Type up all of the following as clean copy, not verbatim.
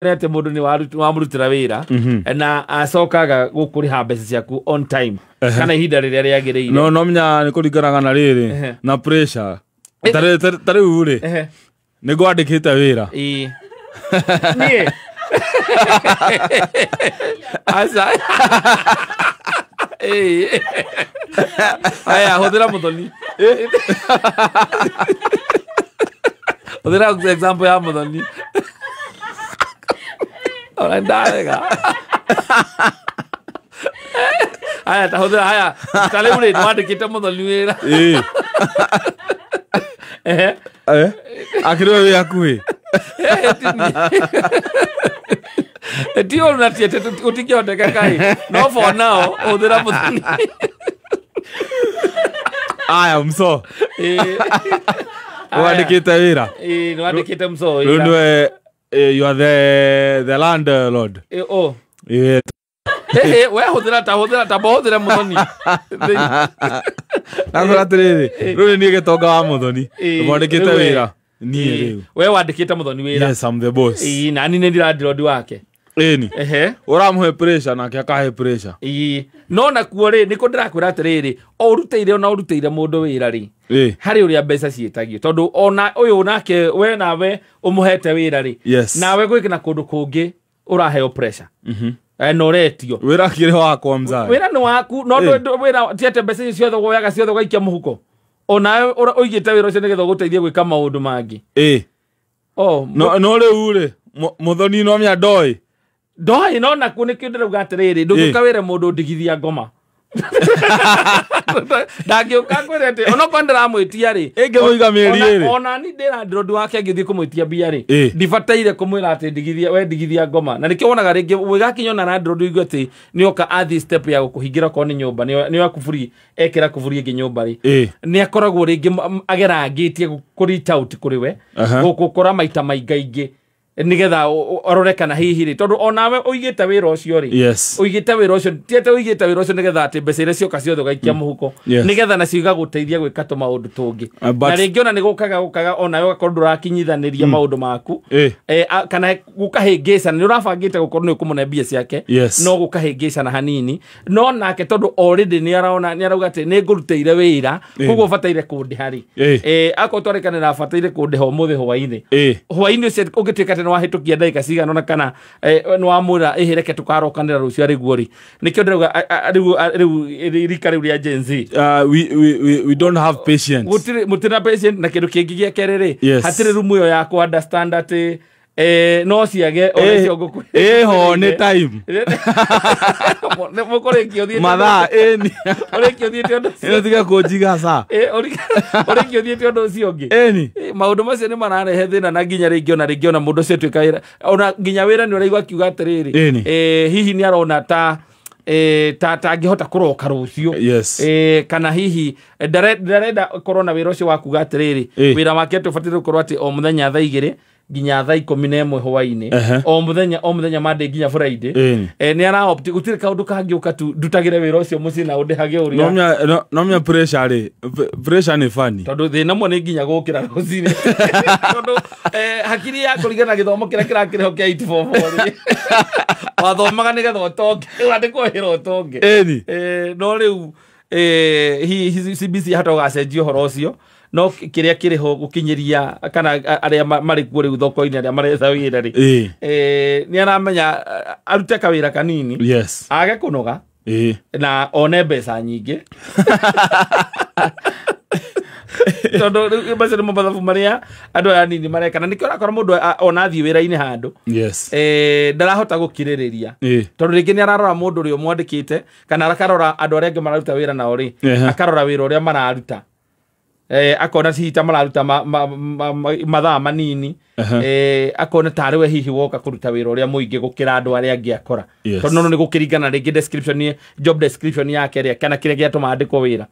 Rete mundu ni wamurutira wira na acokaga gukuriha mbeca ciaku on time kana ihinda riria riagiriire no mnya ni kuriganaga na riri na pressure tare uri ni gwandikite wira ni asa aya hodera mudoni hodera example ya mudoni Ora ndaga. Aya tahudira aya. Tale ule ndikite muthoni wira. Akiriwe wi akui. Etio na tiete utikioneka kai. No for now hodira muthoni. Aya mso. Wandikite wira. Wandikite mso wira. Ndwe you are the landlord. Oh. Yeah. We hodira ta bohodira muthoni. Nakora tiriri. Ruri ni getonga wa muthoni. Wandikite wira. Ni riu. We wandikite muthoni wira. Yes, I'm the boss. Nani ni landlord wake. Eni. Uramuhe pressure na akahe pressure. No na kuo ri niko ndirakwira atiriri o ruteire ona uruteire mundu wira ri hari uria mbeca cietagio tondu ona uyu nake we nawe umuhete wira ri nawe gwikina kundu kungi uraheo pressure no retio wira kire wakwa mzaa wira ni waku no wira tiete mbeca ciothe goyaga ciothe gaikia muhuko ona uigite wira ucio nigetha guteithia gwika maundu mangi no riu ri muthoni no mya ndoi Doi no na kune kindu rauga atiriri ndugikawire mundu ndigithia ngoma ndagioka kwirete ono kwandira mwitia ri enge muiga mieri iri ona ni ndira ndondo wake ngithi kumwitia bia ri ndibataire kumwira ati ndigithia we ndigithia ngoma na nikio wonaga ringi wigakinyona na ndondo igwe ati ni oka athi step ya gukuhingira ko ni nyumba ni akuburi ekira kuburi ngi nyumba ri ni akoragwo ringi agerangitie kurita out kuriwe gukukora maita maingaingi nigetha ororekana hihi ri tondu onawe uigite wira ucio ri uigite wira ucio tiete uigite wira ucio nigetha ati mbeca iria cioka ciothe gaikia muhuko nigetha na ciuga guteithia gwika to maundu tungi na ringi ona ni gukaga onawe ugakorwo ndurakinyithaniria maundu maku kana gukahingica ni urabangite gukorwo ni ukumune mbia ciake no gukahingica na hanini no nake tondu already ni araona ni arauga ati ni nguruteire wira koguo bataire kundihari akotwarekana na bataire kundiha umuthi hwaini ucio ugituika wahitukia ndagika cigana ona kana nwamura ihireke tukarokanira rucio ari guori nikio ndauga riu rika riu ria Gen Z we don't have patience mutina patient na kindu kingi gia kerere hatire rumu yo ya ku understand ati no ciage ona cio nguku ho ni time ne mukore kiodhi mathaa eni ore kiodhi tiondo ino tiga kujiga sa ore kiodhi tiondo ciongi eni maundu macio ni mararehe thina na nginya ringiona mundu cio twika ona nginya wira ni uraigwa kiuga atiriri hihi ni arona ta angihota kuroka rucio kana hihi ndarenda corona wira ucio wakuga atiriri wira wake tubatire gukorwo ati o muthenya thaa 2 nginya thaa 11 hwaini o muthenya Monday nginya Friday ni ara opti gutire kaundu kangiuka tu ndutagire wira ucio muci na undihage uria no mya pressure ni funny tondu thina mo ni nginya gukira rucini tondu hakiri ya kurigana githomo kira kirakiriho kia 844 wathomaga nigetha utonge wandikuhira utonge no riu hi CBC hata ugacenjia horo ucio no kiria kiriho gukinyiria kana aria mari kuo riu thoko-ini aria maretha wira ri ni aramenya arute kawira kanini age kunoga na one mbeca nyingi tondu mbeca ni mathabu maria andu aya nini marekana nikio rakora mundu ona thii wira-ini handu ndarahota gukiririria tondu ringi ni ararora mundu uri mwandikite kana arakarora andu aria angi mararuta wira nao ri akarora wira uria mararuta akona hita mararuta mathaa manini akona tari we hihi woka kuruta wira uria muingi gukira andu aria angi akora tondu no ni gukiringana ringi description job description yake ria kana kiria giatuma andikwo wira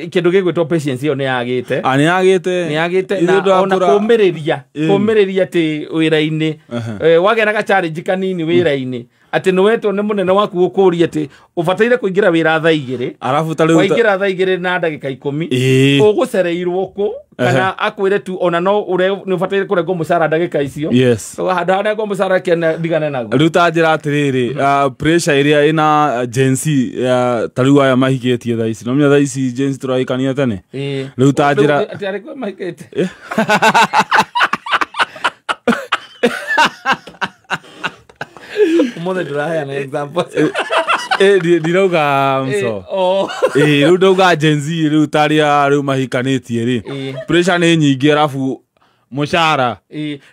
kindu gigwitwo patience yo ni yagite na ona kumiriria ti wira-ini wagera ga challenge kanini wira-ini ati no weto ne munene waku gukuria ati ubataire kuingira wira thaa 2 arafu tariu waingira thaa 2 na ndagika 10 ugucereirwo ku kana akwire tu ona no ure ni ubataire kurengo mucara ndagika icio yes hada ngo mucara kene ndigane nago riu ta njira atiriri pressure iria ina Gen-Z tariu aya mahikitie thaa ici no menya thaa ici Gen-Z turaikania tene riu ta njira ati ariko mahikite Mother dry an example. Dirauga mso. Riu ndauga Gen-Z riu taria riu mahikanitie ri. Pressure ni nyingi arafu mushara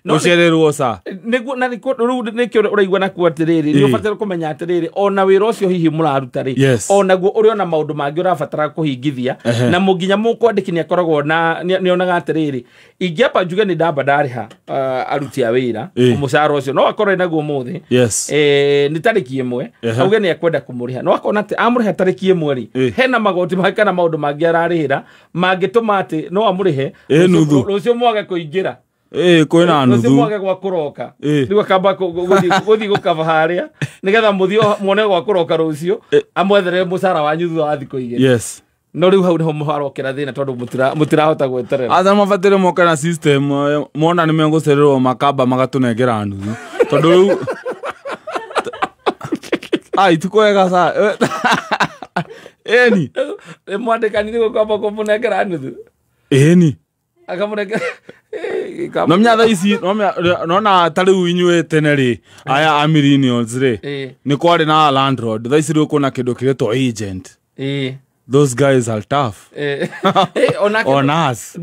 ucererwo sa niguo na nikio uraigua na ku atiriri ni ubatara kumenya atiriri ona wira ucio hihi muraruta ri ona guo uri ona maundu mangi urabatara kuhingithia na muginya mukwandiki ni akoragwo na ni onaga atiriri ingiamba njuge ni ndamba ndariha aruti a wira umushara ucio no akorwo naguo muthi ni tariki imwe auge ni akwenda kumuriha no akona ati amuriha tariki imwe ri hena magoti makana maundu mangi ararihira mangituma ati no amurihe ucio mwage kuingira kwina nuthu mwage gwa kuroka nigo kamba guthi gukava haria nigetha muthio muone gwa kuroka rucio amwethere mucara wanyu thutha wa thiko igiri no riu hau niho muharokera thina tondu mutirahota gweterera atha mabatire moka na system mona ni mengucererwo makamba magatunengera nuthu tondu riu ai tukoega sa eni mwandikani nigo kamba kumunengera nuthu akamureka no mnyatha ici no na tariu inyue tene ri aya amillennials ri ni kwari na landlord tha ici ri kuna kindu kiretwo agent those guys are tough on us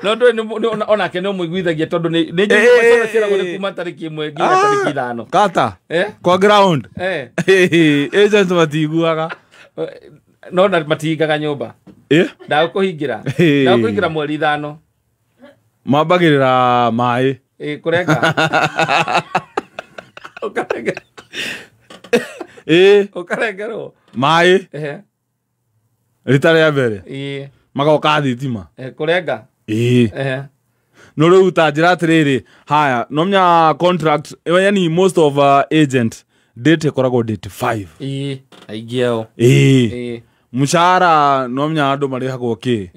no ndo onake no muiguithagia tondu ni njuma cira gure kuma tariki 1 nginya tariki 5 kata kwa ground agent matiguaga no na matigaga nyumba ndakuhingira mweri 5 mambagirira mai kurenga ukarengerwo mai rita ria mbere magoka thitima kurenga no riu ta njira atiriri haya no menya contract yani most of agent date ikoragwo date 5 aigiao mushara no menya andu marihagwo ki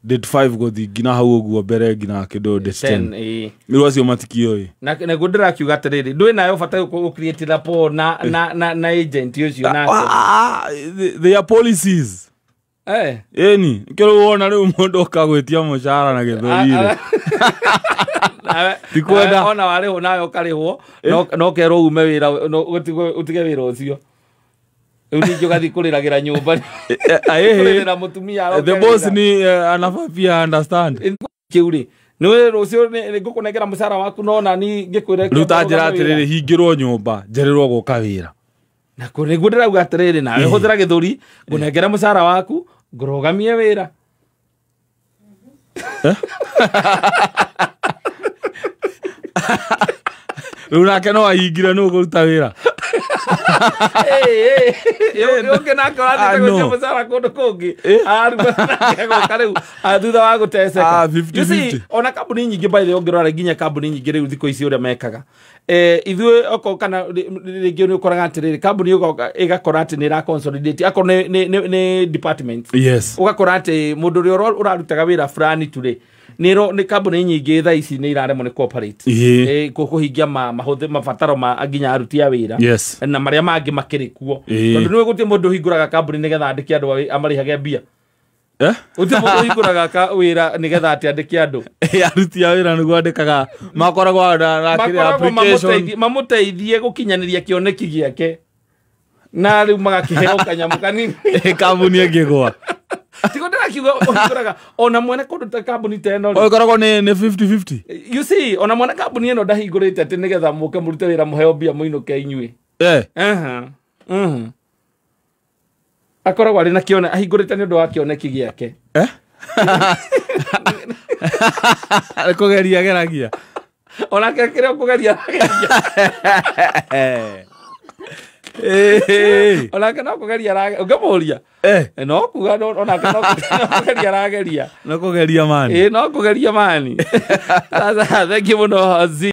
date 5 gothi ngina hau uguo mbere ngina kindu date 10 riu acio matikio na guo ndirakiuga atiriri ndui nayo bata ku create rapport na agent ucio nake they are policies eni kero wona riu mundu akagwitia mushara na githorire tikwenda ona wariho nayo karihwo no kero ume wira utige wira ucio Uni gathi kuriragira nyumba kurira mutumia the boss ni anafafia understand kiuri niwe rucio ni ngukunengera mucara waku no na ni ngikwire ruta njira atiriri hingirwo nyumba njerirwo guka wira na kuri ngundira uga atiriri nawe huthira githuri ngunengera mucara waku ngurugamie wira Runake no ahingira no guruta wira yoke nako ati ko mucara kundu kungi aruga riu thutha wa guteceka you see ona kambuni nyingi by the ongirora nginya kambuni nyingi riu thiko ici uria mekaga ithue oko kana ringi ni ukoraga atiriri kambuni igakora ati ni ra consolidate ako ni department ugakora ati mundu uri urarutaga wira fulani today ni kambuni nyingi tha ici ni iraremwo ni cooperate kuhingia mabataro ma nginya aruti a wira na maria mangi makiri kuo tondu niwe gutie mundu hinguraga kambuni nigetha andiki andu amarihage mbia uti mundu hinguraga wira nigetha ati andiki andu aruti a wira niguo andikaga makoragwo na application mamuteithie gukinyaniria kioneki giake na riu magakiheo kanyamu kanini kambuni ngigwa tiko ndirakiuga ukuraga ona mwene kundu ta kambuni teno okoragwo ni 50-50 you see ona mwene kambuni eno ndahingurite ati nigetha muke murute wira muheo mbia muinuke inyui akoragwo ari na kione ahingurite ni undu wa kioneki giake kugeria geragia ona kekire kugeria ona kana kugeria rageria ungemuria no kuga ona kana kugeria rageria no kugeria mani no kugeria mani sasa thank you muno